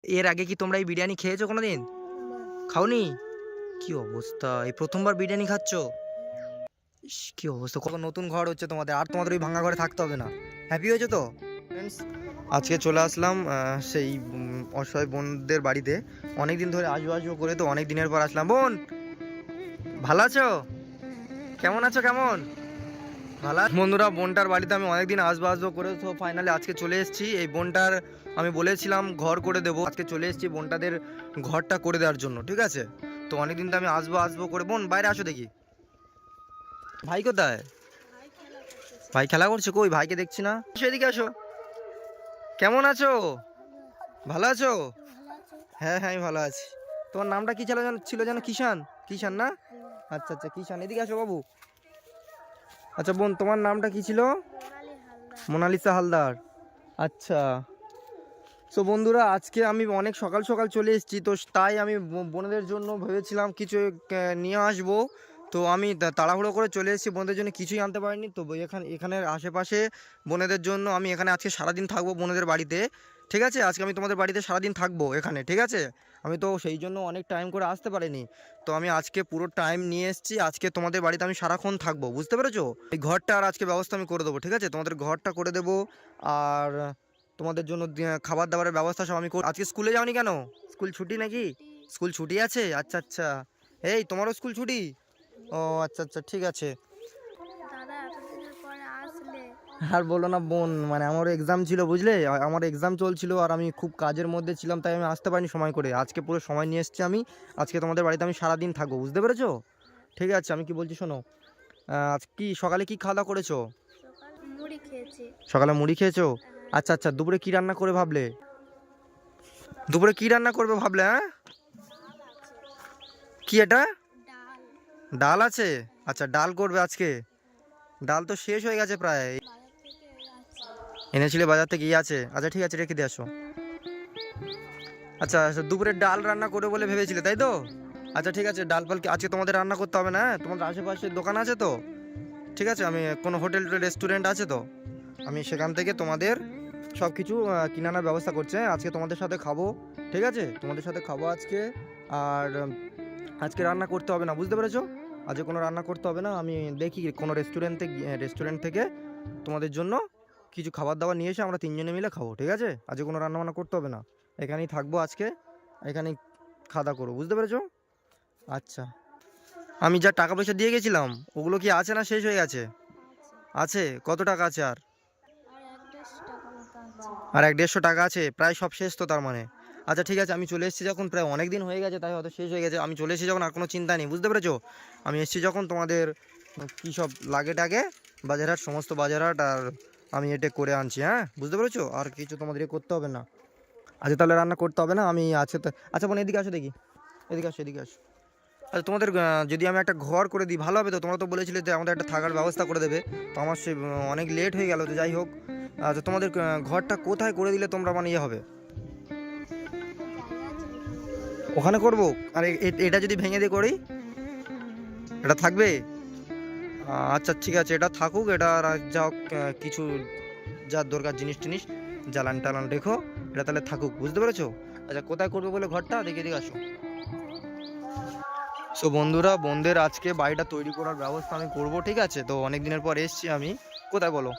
এর আগে কি তোমরা এই বিরিয়ানি খেয়েছো কোনোদিন? খাওনি? কি অবস্থা! এই প্রথমবার বিরিয়ানি খাচ্ছ? ইস! কি অবস্থা! কত নতুন ঘর হচ্ছে তোমাদের, আর তোমাদের ওই ভাঙা ঘরে থাকতে হবে না। হ্যাপি হয়েছো তো? ফ্রেন্ডস, আজকে চলে আসলাম সেই অসহায় বোনদের বাড়িতে। অনেকদিন ধরে আসবো আসবো করে, তো অনেক দিনের পর আসলাম। বোন, ভালো আছো? কেমন আছো কেমন? ভালো বন্ধুরা, বোনটার বাড়িতে আমি অনেকদিন আসবো আসবো করে, তো ফাইনালি আজকে চলে এসেছি। এই বোনটার আমি বলেছিলাম ঘর করে দেবো, আজকে চলে এসেছি বোনটাদের ঘরটা করে দেওয়ার জন্য, ঠিক আছে? তো অনেকদিন তো আমি আসবো আসবো করে। বোন, বাইরে আসো দেখি। ভাই কোথায়? ভাই খেলা করছে? কই ভাইকে দেখছি না। আসো এদিকে আসো। কেমন আছো? ভালো আছো? হ্যাঁ হ্যাঁ, আমি ভালো আছি। তোমার নামটা কি ছিল যেন কিষান? কিষান না? আচ্ছা আচ্ছা, কিষান, এদিকে আসো বাবু। আচ্ছা বোন, তোমার নামটা কি ছিল? মোনালিসা হালদার। আচ্ছা। সো বন্ধুরা, আজকে আমি অনেক সকাল সকাল চলে এসেছি, তো তাই আমি বোনদের জন্য ভেবেছিলাম কিছু নিয়ে আসবো। তো আমি তাড়াহুড়ো করে চলে এসেছি, বোনদের জন্য কিছুই আনতে পারিনি। তো এখানের আশেপাশে বোনেদের জন্য আমি এখানে আজকে সারাদিন থাকবো বোনেদের বাড়িতে, ঠিক আছে? আজকে আমি তোমাদের বাড়িতে সারাদিন থাকবো এখানে, ঠিক আছে? আমি তো সেই জন্য অনেক টাইম করে আসতে পারিনি। তো আমি আজকে পুরো টাইম নিয়ে এসেছি, আজকে তোমাদের বাড়িতে আমি সারাক্ষণ থাকবো, বুঝতে পেরেছো? এই ঘরটা আর আজকে ব্যবস্থা আমি করে দেবো, ঠিক আছে? তোমাদের ঘরটা করে দেবো। আর তোমাদের জন্য খাবার দাবারের ব্যবস্থা সব আমি আজকে স্কুলে যাওনি কেন? স্কুল ছুটি নাকি? স্কুল ছুটি আছে? আচ্ছা আচ্ছা। এই, তোমারও স্কুল ছুটি? ও আচ্ছা আচ্ছা, ঠিক আছে। আর বলো না বোন, মানে আমার এক্সাম ছিল, বুঝলে? আমার এক্সাম চলছিল আর আমি খুব কাজের মধ্যে ছিলাম, তাই আমি আসতে পারিনি সময় করে। আজকে পুরো সময় নিয়ে এসেছি আমি। আজকে তোমাদের বাড়িতে আমি সারাদিন থাকবো, বুঝতে পেরেছো? ঠিক আছে, আমি কি বলছি শোনো। আজ কি সকালে কি খাওয়া দাওয়া করেছো? সকালে মুড়ি খেয়েছো? আচ্ছা আচ্ছা, দুপুরে কি রান্না করে ভাবলে? দুপুরে কি রান্না করবে ভাবলে? হ্যাঁ, কি এটা? ডাল আছে? আচ্ছা, ডাল করবে আজকে। ডাল তো শেষ হয়ে গেছে প্রায়। এনেছিলে বাজার থেকে? ই আছে, আচ্ছা ঠিক আছে, রেখে দিয়ে আসো। আচ্ছা আচ্ছা, দুপুরে ডাল রান্না করবে বলে ভেবেছিলে, তাই তো? আচ্ছা ঠিক আছে, ডাল ফাল আজকে তোমাদের রান্না করতে হবে না, হ্যাঁ? তোমাদের আশেপাশে দোকান আছে তো? ঠিক আছে, আমি কোনো হোটেল রেস্টুরেন্ট আছে তো? আমি সেখান থেকে তোমাদের সব কিছু কিনে আনার ব্যবস্থা করছি, হ্যাঁ? আজকে তোমাদের সাথে খাবো, ঠিক আছে? তোমাদের সাথে খাবো আজকে। আর আজকে রান্না করতে হবে না, বুঝতে পেরেছো? আজকে কোনো রান্না করতে হবে না। আমি দেখি কোনো রেস্টুরেন্ট থেকে তোমাদের জন্য কিছু খাবার দাবার নিয়ে এসে আমরা তিনজনে মিলে খাবো, ঠিক আছে? আজকে কোনো রান্না বান্না করতে হবে না। এখানেই থাকবো আজকে, এখানেই খাওয়া দাওয়া করবো, বুঝতে পেরেছো? আচ্ছা। আমি যা টাকা পয়সা দিয়ে গেছিলাম, ওগুলো কি আছে না শেষ হয়ে গেছে? আছে? কত টাকা আছে আর? আর 150 টাকা আছে? প্রায় সব শেষ তো তার মানে। আচ্ছা ঠিক আছে, আমি চলে এসেছি যখন, প্রায় অনেক দিন হয়ে গেছে তাই হয়তো শেষ হয়ে গেছে। আমি চলে এসেছি যখন, আর কোনো চিন্তা নেই, বুঝতে পেরেছো? আমি এসেছি যখন, তোমাদের কী সব লাগে টাগে, বাজারহাট, সমস্ত বাজারহাট আর আমি এটা করে আনছি, হ্যাঁ? বুঝতে পেরেছো? আর কিছু তোমাদের করতে হবে না। আচ্ছা তাহলে রান্না করতে হবে না, আমি আছে তো। আচ্ছা বোন, এদিকে আসো দেখি। এদিকে আসো, এদিকে আসো। আচ্ছা তোমাদের যদি আমি একটা ঘর করে দিই ভালো হবে তো? তোমরা তো বলেছিলে যে আমাদের একটা থাকার ব্যবস্থা করে দেবে। তো আমার সে অনেক লেট হয়ে গেল, তো যাই হোক। আচ্ছা তোমাদের ঘরটা কোথায় করে দিলে তোমরা মানে ইয়ে হবে? ওখানে করব? আর এটা যদি ভেঙে দিয়ে করি, এটা থাকবে? আচ্ছা ঠিক আছে, এটা থাকুক। এটা আর যা হোক, কিছু যা দরকার জিনিস টিনিস, জ্বালান টালান রেখো, এটা তাহলে থাকুক, বুঝতে পেরেছো? আচ্ছা কোথায় করবে বলে ঘরটা? দেখে দিকে আসো। সো বন্ধুরা, বোনদের আজকে বাড়িটা তৈরি করার ব্যবস্থা আমি করব, ঠিক আছে? তো অনেক দিনের পর এসছি আমি। কোথায় বলো?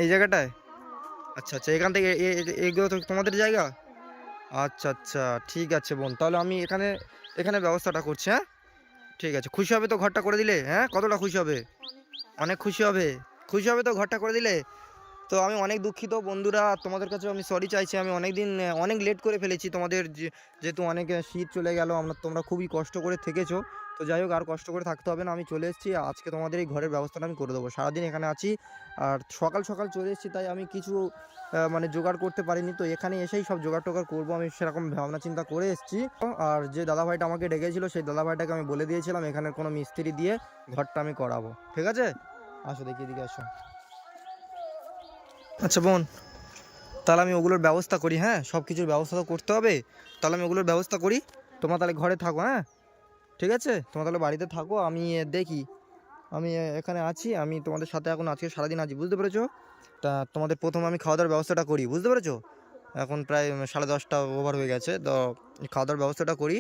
এই জায়গাটায়? আচ্ছা আচ্ছা, এখান থেকে এগুলো তো তোমাদের জায়গা? আচ্ছা আচ্ছা, ঠিক আছে বোন, তাহলে আমি এখানে এখানে ব্যবস্থাটা করছি, হ্যাঁ? ঠিক আছে, খুশি হবে তো ঘরটা করে দিলে? হ্যাঁ, কতটা খুশি হবে? অনেক খুশি হবে? খুশি হবে তো ঘরটা করে দিলে? তো আমি অনেক দুঃখিত বন্ধুরা, তোমাদের কাছে আমি সরি চাইছি। আমি অনেক দিন অনেক লেট করে ফেলেছি তোমাদের, যেহেতু অনেক শীত চলে গেল, তোমরা খুবই কষ্ট করে থেকেছো। তো যাই হোক, আর কষ্ট করে থাকতে হবে না, আমি চলে এসেছি আজকে। তোমাদের এই ঘরের ব্যবস্থাটা আমি করে দেবো, সারাদিন এখানে আছি। আর সকাল সকাল চলে এসেছি, তাই আমি কিছু মানে জোগাড় করতে পারিনি। তো এখানে এসেই সব জোগাড় টোগাড় করবো, আমি সেরকম ভাবনা চিন্তা করে এসেছি। আর যে দাদাভাইটা আমাকে ডেকেছিল, সেই দাদাভাইটাকে আমি বলে দিয়েছিলাম এখানে কোনো মিস্ত্রি দিয়ে ঘরটা আমি করাবো, ঠিক আছে? আসো দেখি, এদিকে আসো। আচ্ছা বোন, তাহলে আমি ওগুলোর ব্যবস্থা করি, হ্যাঁ? সব কিছুর ব্যবস্থা তো করতে হবে, তাহলে আমি ওগুলোর ব্যবস্থা করি। তোমরা তাহলে ঘরে থাকো, হ্যাঁ? ঠিক আছে, তোমরা তাহলে বাড়িতে থাকো, আমি দেখি। আমি এখানে আছি, আমি তোমাদের সাথে এখন আজকে সারাদিন আছি, বুঝতে পেরেছো? তা তোমাদের প্রথমে আমি খাওয়া দাওয়ার ব্যবস্থাটা করি, বুঝতে পেরেছো? এখন প্রায় 10:30 ওভার হয়ে গেছে, তো খাওয়া দাওয়ার ব্যবস্থাটা করি।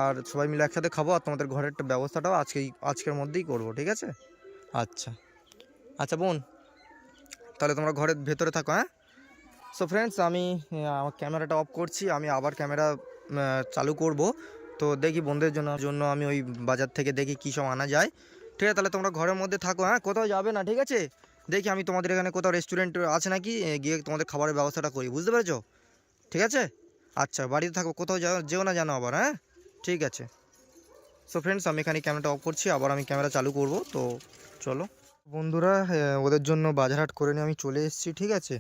আর সবাই মিলে একসাথে খাবো, আর তোমাদের ঘরের একটা ব্যবস্থাটাও আজকের মধ্যেই করব, ঠিক আছে? আচ্ছা আচ্ছা বোন, তাহলে তোমরা ঘরের ভেতরে থাকো, হ্যাঁ? সো ফ্রেন্ডস, আমি আমার ক্যামেরাটা অফ করছি, আমি আবার ক্যামেরা চালু করব। তো দেখি বন্ধুদের জন্য আমি ওই বাজার থেকে দেখি কী সব আনা যায়, ঠিক আছে? তাহলে তোমরা ঘরের মধ্যে থাকো, হ্যাঁ, কোথাও যাবে না, ঠিক আছে? দেখি আমি তোমাদের এখানে কোথাও রেস্টুরেন্ট আছে নাকি, গিয়ে তোমাদের খাবারের ব্যবস্থাটা করি, বুঝতে পেরেছো? ঠিক আছে, আচ্ছা বাড়িতে থাকো, কোথাও যেও না জানো আবার, হ্যাঁ? ঠিক আছে। সো ফ্রেন্ডস, আমি এখানে ক্যামেরাটা অফ করছি, আবার আমি ক্যামেরা চালু করব। তো চলো বন্ধুরা, ওদের জন্য বাজারহাট করে নিয়ে আমি চলে এসেছি, ঠিক আছে?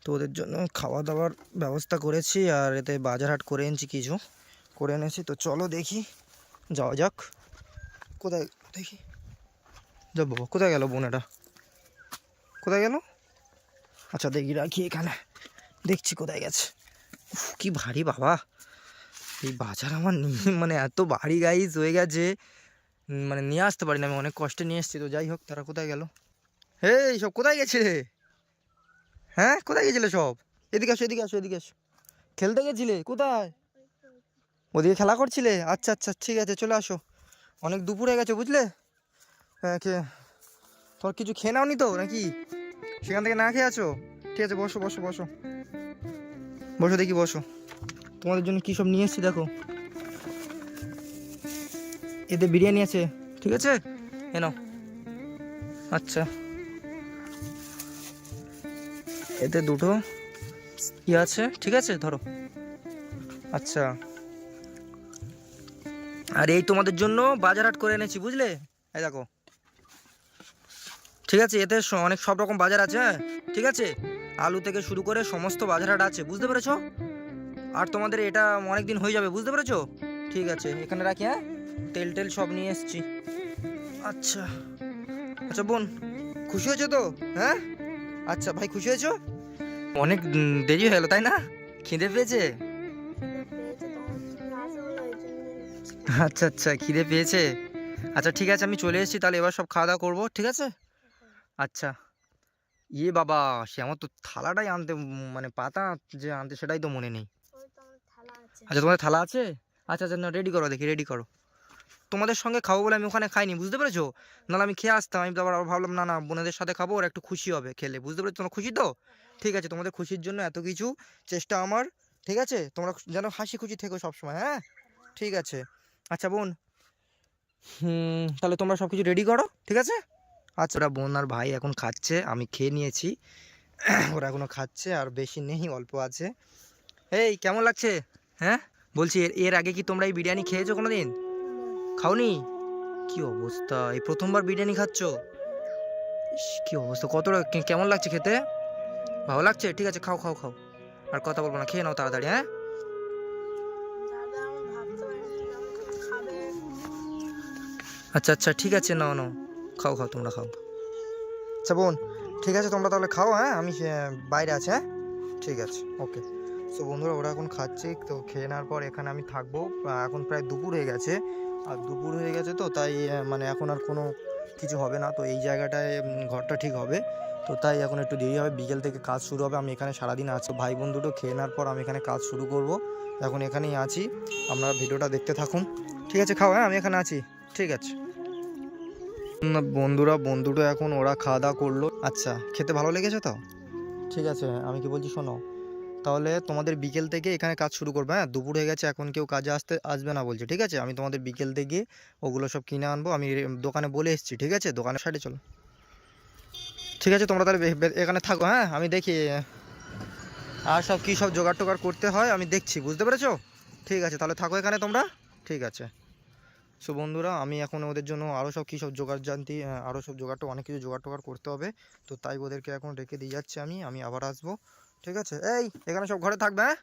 তো ওদের জন্য খাওয়া দাওয়ার ব্যবস্থা করেছি, আর এতে বাজারহাট করে এনেছি, কিছু করে এনেছি। তো চলো দেখি, যাওয়া যাক। কোথায় দেখি, যা বাবা, কোথায় গেল বোন? এটা কোথায় গেল? আচ্ছা দেখি, রাখি এখানে, দেখছি কোথায় গেছে। উফ, কি ভারী বাবা এই বাজার আমার মানে এত ভারী গাইজ হয়ে গেছে, মানে নিয়ে আসতে পারি না, আমি অনেক কষ্টে নিয়ে এসেছি। তো যাই হোক, তারা কোথায় গেল? এই সব কোথায় গেছে? হ্যাঁ, কোথায় গেছিলে সব? এদিকে আসো, এদিকে আসো, এদিকে আসো। খেলতে গেছিলে কোথায়? ওদিকে খেলা করছিলে? আচ্ছা আচ্ছা, ঠিক আছে, চলে আসো। অনেক দুপুর হয়ে গেছে, বুঝলে? হ্যাঁ, তোমার কিছু খেয়ে নাও নি তো নাকি? সেখান থেকে না খেয়ে আছো? ঠিক আছে, বসো বসো বসো বসো, দেখি বসো। তোমাদের জন্য কী সব নিয়ে এসেছি দেখো। এতে বিরিয়ানি আছে, ঠিক আছে? এ নাও। আচ্ছা, এতে দুটো কি আছে, ঠিক আছে, ধরো। আচ্ছা, আর এই তোমাদের জন্য বাজারহাট করে এনেছি, বুঝলে? এই দেখো, ঠিক আছে? এতে অনেক সব রকম বাজার আছে, হ্যাঁ, ঠিক আছে? আলু থেকে শুরু করে সমস্ত বাজারহাট আছে, বুঝতে পেরেছো? আর তোমাদের এটা অনেক দিন হয়ে যাবে, বুঝতে পেরেছো? ঠিক আছে, এখানে রাখি, হ্যাঁ? তেল টেল সব নিয়ে এসছি। আচ্ছা আচ্ছা বোন, খুশি হয়েছো তো? হ্যাঁ, আচ্ছা ভাই, খুশি হয়েছো? অনেক দেরি হয়ে গেলো, তাই না? খিদে পেয়েছে? আচ্ছা আচ্ছা, খিদে পেয়েছে। আচ্ছা ঠিক আছে, আমি চলে এসেছি, তাহলে এবার সব খাওয়া দাওয়া করবো, ঠিক আছে? আচ্ছা, ইয়ে বাবা, সে আমার তো থালাটাই আনতে, মানে পাতা যে আনতে সেটাই তো মনে নেই। আচ্ছা, তোমাদের থালা আছে? আচ্ছা আচ্ছা, না রেডি করো, দেখি রেডি করো। তোমাদের সঙ্গে খাবো বলে আমি ওখানে খাইনি, বুঝতে পেরেছো? নাহলে আমি খেয়ে আসতাম। আমি তো আবার ভাবলাম না না, বোনেদের সাথে খাবো, ওরা একটু খুশি হবে খেলে, বুঝতে পেরেছো? তোমরা খুশি তো? ঠিক আছে, তোমাদের খুশির জন্য এত কিছু চেষ্টা আমার, ঠিক আছে? তোমরা যেন হাসি খুশি থেকো সবসময়, হ্যাঁ? ঠিক আছে। আচ্ছা বোন, তাহলে তোমরা সব কিছু রেডি করো, ঠিক আছে? আচ্ছা, ওরা বোন আর ভাই এখন খাচ্ছে, আমি খেয়ে নিয়েছি। ওরা এখনো খাচ্ছে, আর বেশি নেই, অল্প আছে। এই কেমন লাগছে? হ্যাঁ, বলছি এর আগে কি তোমরা এই বিরিয়ানি খেয়েছো কোনোদিন? খাওনি? কি অবস্থা, এই প্রথমবার বিরিয়ানি খাচ্ছো? ইস, কি অবস্থা, কতটা কেমন লাগছে খেতে? ভালো লাগছে? ঠিক আছে, খাও খাও খাও, আর কথা বলবো না, খেয়ে নাও তাড়াতাড়ি, হ্যাঁ? আচ্ছা আচ্ছা, ঠিক আছে, নাও নাও, খাও খাও, তোমরা খাও। আচ্ছা বোন, ঠিক আছে, তোমরা তাহলে খাও, হ্যাঁ? আমি বাইরে আছি, হ্যাঁ? ঠিক আছে, ওকে। সো বন্ধুরা, ওরা এখন খাচ্ছে, তো খেয়ে নেওয়ার পর এখানে আমি থাকবো। এখন প্রায় দুপুর হয়ে গেছে, আর দুপুর হয়ে গেছে তো তাই মানে এখন আর কোনো কিছু হবে না, তো এই জায়গাটায় ঘরটা ঠিক হবে। তো তাই এখন একটু দেরি হবে, বিকেল থেকে কাজ শুরু হবে। আমি এখানে সারাদিন আছি, ভাই বোন দুটো খেয়ে নেওয়ার পর আমি এখানে কাজ শুরু করব। এখন এখানেই আছি, আপনারা ভিডিওটা দেখতে থাকুন, ঠিক আছে? খাও, হ্যাঁ, আমি এখানে আছি, ঠিক আছে। বন্ধুরা এখন ওরা খাওয়া দাওয়া করলো। আচ্ছা, খেতে ভালো লেগেছে তো? ঠিক আছে, আমি কি বলছি শোনো, তাহলে তোমাদের বিকেল থেকে এখানে কাজ শুরু করবে, হ্যাঁ? দুপুর হয়ে গেছে, এখন কেউ কাজে আসবে না বলছে, ঠিক আছে? আমি তোমাদের বিকেল থেকে ওগুলো সব কিনে আনবো, আমি দোকানে বলে এসেছি, ঠিক আছে? দোকানের সাইডে চলো, ঠিক আছে? তোমরা তাহলে এখানে থাকো, হ্যাঁ? আমি দেখি আর সব কী সব জোগাড় টোগাড় করতে হয় আমি দেখছি, বুঝতে পেরেছো? ঠিক আছে, তাহলে থাকো এখানে তোমরা, ঠিক আছে? সো বন্ধুরা, আমি এখন ওদের জন্য আরও সব কী সব জোগাড় জানতি, আরও সব অনেক কিছু জোগাড় টোগাড় করতে হবে। তো তাই ওদেরকে এখন রেখে দিয়ে যাচ্ছি, আমি আবার আসবো, ঠিক আছে? এই এখানে সব ঘরে থাকবে, হ্যাঁ?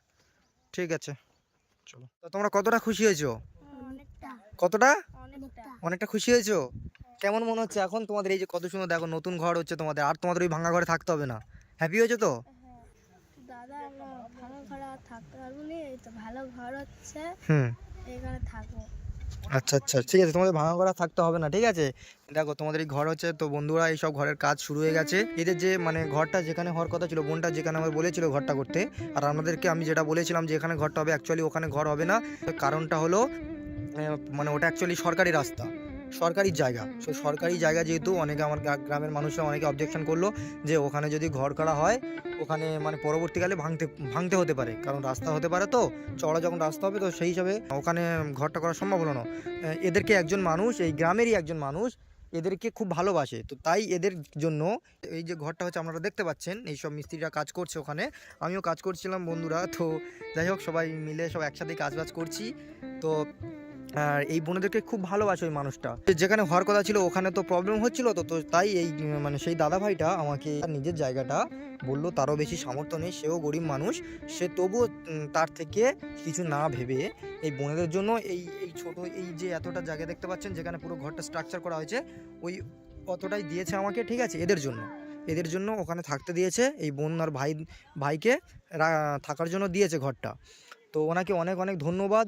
ঠিক আছে, চলো। তো তোমরা কতটা খুশি হয়েছো? কতটা? অনেকটা খুশি হয়েছো? কেমন মনে হচ্ছে এখন তোমাদের? এই যে কত সুন্দর দেখো, নতুন ঘর হচ্ছে তোমাদের, আর তোমাদের ওই ভাঙা ঘরে থাকতে হবে না। হ্যাপি হয়েছো তো? দাদা, আমরা ভাঙা ঘরে আর থাকতে পারবো না, এই তো ভালো ঘর হচ্ছে, হুম, এখানে থাকবো। আচ্ছা আচ্ছা, ঠিক আছে, তোমাদের ভাঙা করা থাকতে হবে না, ঠিক আছে। দেখো তোমাদের এই ঘর হচ্ছে, তো বন্ধুরা এইসব ঘরের কাজ শুরু হয়ে গেছে। এদের যে মানে ঘরটা যেখানে হওয়ার কথা ছিল, বোনটা যেখানে আমার বলেছিল ঘরটা করতে, আর আমাদেরকে আমি যেটা বলেছিলাম যে এখানে ঘরটা হবে, অ্যাকচুয়ালি ওখানে ঘর হবে না। কারণটা হলো মানে ওটা অ্যাকচুয়ালি সরকারি রাস্তা, সরকারি জায়গা। সো সরকারি জায়গা যেহেতু, অনেকে আমার গ্রামের মানুষরা অনেকে অবজেকশন করলো যে ওখানে যদি ঘর করা হয়, ওখানে মানে পরবর্তীকালে ভাঙতে ভাঙতে হতে পারে, কারণ রাস্তা হতে পারে, তো চড়া যখন রাস্তা হবে, তো সেই হিসাবে ওখানে ঘরটা করা সম্ভব হলো না। এদেরকে একজন মানুষ, এই গ্রামেরই একজন মানুষ এদেরকে খুব ভালোবাসে, তো তাই এদের জন্য এই যে ঘরটা হচ্ছে আপনারা দেখতে পাচ্ছেন, এইসব মিস্ত্রিরা কাজ করছে ওখানে, আমিও কাজ করছিলাম বন্ধুরা। তো যাই হোক, সবাই মিলে সব একসাথে কাজবাজ করছি। তো আর এই বোনেদেরকে খুব ভালোবাসে ওই মানুষটা। যেখানে হওয়ার কথা ছিল ওখানে তো প্রবলেম হচ্ছিল, তো তো তাই এই মানে সেই দাদা ভাইটা আমাকে তার নিজের জায়গাটা বললো, তারও বেশি সামর্থ্য নেই, সেও গরিব মানুষ, সে তবুও তার থেকে কিছু না ভেবে এই বোনেদের জন্য এই এই ছোট এই যে এতটা জায়গা দেখতে পাচ্ছেন যেখানে পুরো ঘরটা স্ট্রাকচার করা হয়েছে, ওই অতটাই দিয়েছে আমাকে, ঠিক আছে। এদের জন্য ওখানে থাকতে দিয়েছে, এই বোন আর ভাইকে থাকার জন্য দিয়েছে ঘরটা। তো ওনাকে অনেক অনেক ধন্যবাদ।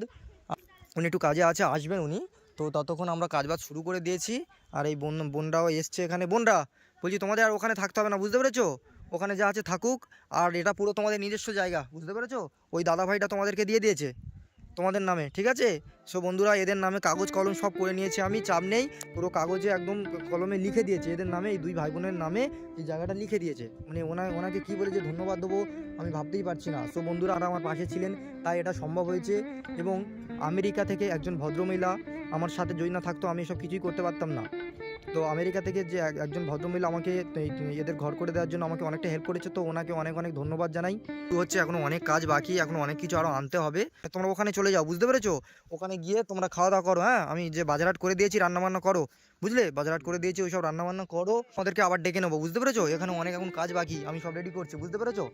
উনি একটু কাজে আছে, আসবেন উনি। তো ততক্ষণ আমরা কাজবাজ শুরু করে দিয়েছি। আর এই বোনরাও এসছে এখানে। বোনরা, বলছি তোমাদের আর ওখানে থাকতে হবে না, বুঝতে পেরেছো? ওখানে যা আছে থাকুক, আর এটা পুরো তোমাদের নিজস্ব জায়গা, বুঝতে পেরেছো? ওই দাদা ভাইটা তোমাদেরকে দিয়ে দিয়েছে তোমাদের নামে, ঠিক আছে। সো বন্ধুরা, এদের নামে কাগজ কলম সব করে নিয়েছি আমি, চাপ নেই। পুরো কাগজে একদম কলমে লিখে দিয়েছে এদের নামে, এই দুই ভাই বোনের নামে এই জায়গাটা লিখে দিয়েছে। মানে ওনাকে কী বলে যে ধন্যবাদ দেবো আমি ভাবতেই পারছি না। সো বন্ধুরা, আর আমার পাশে ছিলেন, তাই এটা সম্ভব হয়েছে। এবং আমেরিকা থেকে একজন ভদ্রমহিলা আমার সাথে যদি না থাকতো, আমি এসব কিছুই করতে পারতাম না। তো আমেরিকা থেকে যে একজন ভদ্রমহিলা আমাকে এদের ঘর করে দেওয়ার জন্য আমাকে অনেকটা হেল্প করেছে, তো ওনাকে অনেক অনেক ধন্যবাদ জানাই। তো হচ্ছে এখনো অনেক কাজ বাকি, এখনো অনেক কিছু আরও আনতে হবে। তোমরা ওখানে চলে যাও, বুঝতে পেরেছো? ওখানে গিয়ে তোমরা খাওয়া দাওয়া করো, হ্যাঁ। আমি যে বাজারহাট করে দিয়েছি, রান্নাবান্না করো, বুঝলে? বাজারহাট করে দিয়েছি, ওইসব রান্নাবান্না করো, ওদেরকে আবার ডেকে নেবো, বুঝতে পেরেছো? এখানে অনেক এখন কাজ বাকি, আমি সব রেডি করছি, বুঝতে পেরেছো?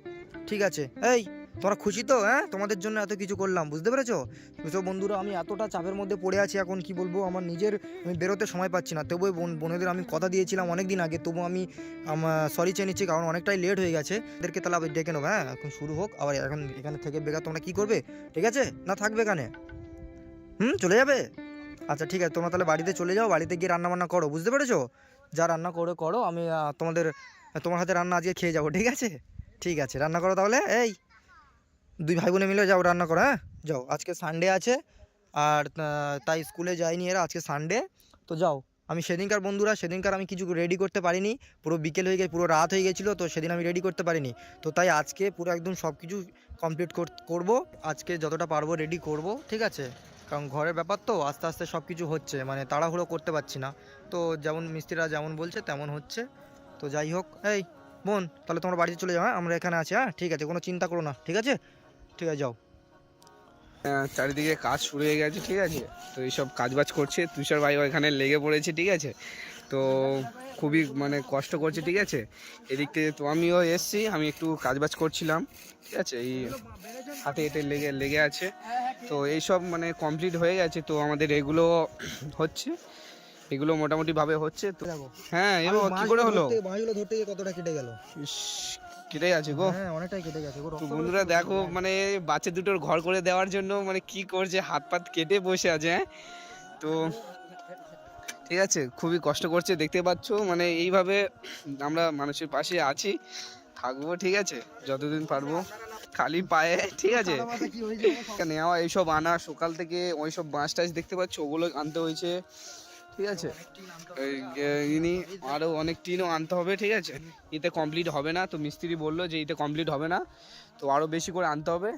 ঠিক আছে। এই, তোমরা খুশি তো? হ্যাঁ, তোমাদের জন্য এত কিছু করলাম, বুঝতে পেরেছো? তো বন্ধুরা, আমি এতটা চাপের মধ্যে পড়ে আছি এখন, কি বলবো, আমার নিজের আমি বেরোতে সময় পাচ্ছি না। তবুও বোনেদের আমি কথা দিয়েছিলাম অনেক দিন আগে, তবু আমি সরি চেয়ে নিচ্ছি, কারণ অনেকটাই লেট হয়ে গেছে। এদেরকে তাহলে আবার ডেকে নেবো, হ্যাঁ। এখন শুরু হোক, আবার এখন এখানে থেকে বেকার তোমরা কী করবে, ঠিক আছে? না থাকবে এখানে? চলে যাবে? আচ্ছা ঠিক আছে, তোমরা তাহলে বাড়িতে চলে যাও, বাড়িতে গিয়ে রান্নাবান্না করো, বুঝতে পেরেছো? যা রান্না করো, আমি তোমার হাতে রান্না আজকে খেয়ে যাবো, ঠিক আছে? ঠিক আছে, রান্না করো তাহলে। এই দুই ভাই বোনে মিলে যাও রান্না করো, হ্যাঁ। যাও, আজকে সানডে আছে, আর তাই স্কুলে যায়নি এরা, আজকে সানডে। তো যাও। আমি সেদিনকার বন্ধুরা, সেদিনকার আমি কিছু রেডি করতে পারিনি, পুরো বিকেল হয়ে গেছে, পুরো রাত হয়ে গেছিলো, তো সেদিন আমি রেডি করতে পারিনি। তো তাই আজকে পুরো একদম সব কিছু কমপ্লিট করবো, আজকে যতটা পারবো রেডি করব, ঠিক আছে। কারণ ঘরের ব্যাপার তো, আস্তে আস্তে সব কিছু হচ্ছে, মানে তাড়াহুড়ো করতে পারছি না। তো যেমন মিস্ত্রিরা যেমন বলছে তেমন হচ্ছে। তো যাই হোক, এই বোন, তাহলে তোমরা বাড়িতে চলে যাও, হ্যাঁ। আমরা এখানে আছি, হ্যাঁ, ঠিক আছে, কোনো চিন্তা করো না, ঠিক আছে। ঠিক আছে, যাও। চারিদিকে কাজ শুরু হয়ে গেছে, ঠিক আছে। তো এইসব কাজবাজ করছে, তুষার ভাই এখানে লেগে পড়েছে, ঠিক আছে। তো খুবই মানে কষ্ট করছে, ঠিক আছে। এদিক থেকে তো আমিও এসছি, আমি একটু কাজবাজ করছিলাম, ঠিক আছে। এই হাতে এটে লেগে আছে। তো এইসব মানে কমপ্লিট হয়ে গেছে, তো আমাদের এগুলো হচ্ছে, এগুলো মোটামুটিভাবে হচ্ছে। তো হ্যাঁ, এবার কী করে হলো? মাছগুলো ধরতে গিয়ে কতটা কেটে গেল, কেটে গেছে গো। হ্যাঁ, অনেকটাই কেটে গেছে গো। তো বন্ধুরা দেখো, মানে বাচ্চা দুটোর ঘর করে দেওয়ার জন্য মানে কি করছে, হাত পাত কেটে বসে আছে, হ্যাঁ। তো ঠিক আছে, খুবই কষ্ট করছে, দেখতে পাচ্ছ। মানে এইভাবে আমরা মানুষের পাশে আছি, থাকবো, ঠিক আছে, যতদিন পারবো, খালি পায়ে, ঠিক আছে। নেওয়া এইসব আনা সকাল থেকে, ওইসব বাঁশ টাছ দেখতে পাচ্ছ, ওগুলো আনতে হয়েছে, ঠিক আছে। আরও অনেক টিনও আনতে হবে, ঠিক আছে। এতে কমপ্লিট হবে না, তো মিস্ত্রি বললো যে এতে কমপ্লিট হবে না, তো আরও বেশি করে আনতে হবে।